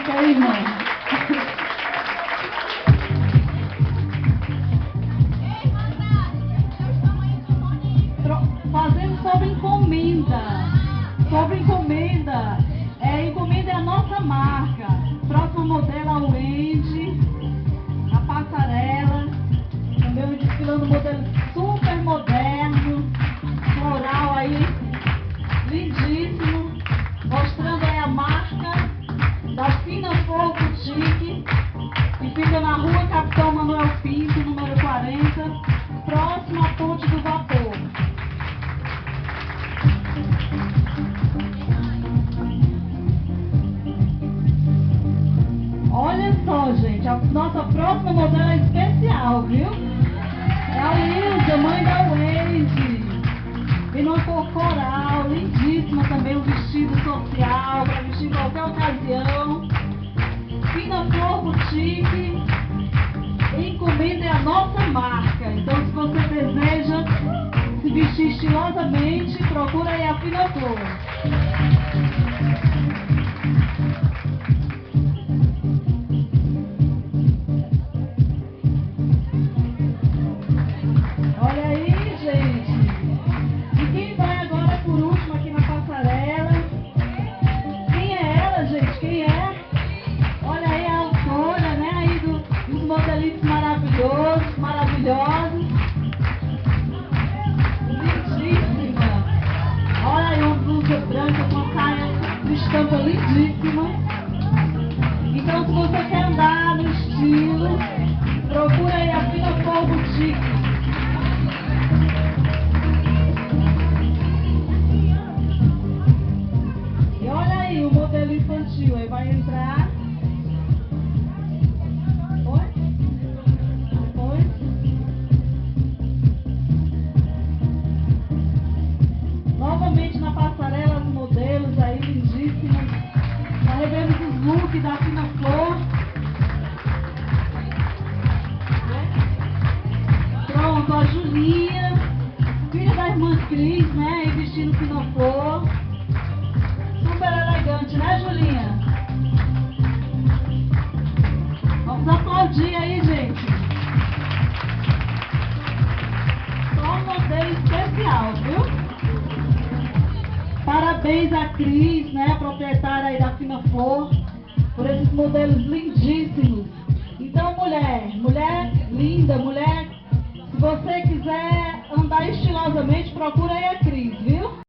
Fica aí, irmão. Fazendo sobre encomenda. Sobre encomenda. Encomenda é a nossa marca. Próximo modelo é o Wendy, a passarela. Também desfilando um modelo super moderno, floral aí, lindíssimo. Mostrando aí a marca da Fina Flor Boutique, que fica na rua Capitão Manuel Pinto, número 40, próximo à Ponte do Vapor. Olha só, gente, a nossa próxima modelo é especial, viu? É a Ilza, mãe da Wendy. Vem numa cor coral, lindíssima também, um vestido social, para vestir em qualquer ocasião. Fina Flor Boutique, encomenda é a nossa marca. Então, se você deseja se vestir estilosamente, procura aí a Fina Flor. Olha aí, gente. E quem vai agora por último aqui na passarela? Quem é ela, gente? Quem é? Olha aí a autora, né? Aí dos modelistas maravilhosos, maravilhosos. Lindíssima. Olha aí uma blusa branca com uma saia de estampa lindíssima. Então, se você quer andar no estilo, procura aí a Fina Flor Boutique. O modelo infantil aí vai entrar. Oi? Oi? Novamente na passarela os modelos aí lindíssimos. Já revemos os looks da Fina Flor. Pronto, a Julinha, filha da irmã Cris, né? Aí vestindo Fina Flor. Super elegante, né, Julinha? Vamos aplaudir aí, gente. Só um modelo especial, viu? Parabéns a Cris, né, a proprietária aí da Fina Flor, por esses modelos lindíssimos. Então, mulher linda, mulher, se você quiser andar estilosamente, procura aí a Cris, viu?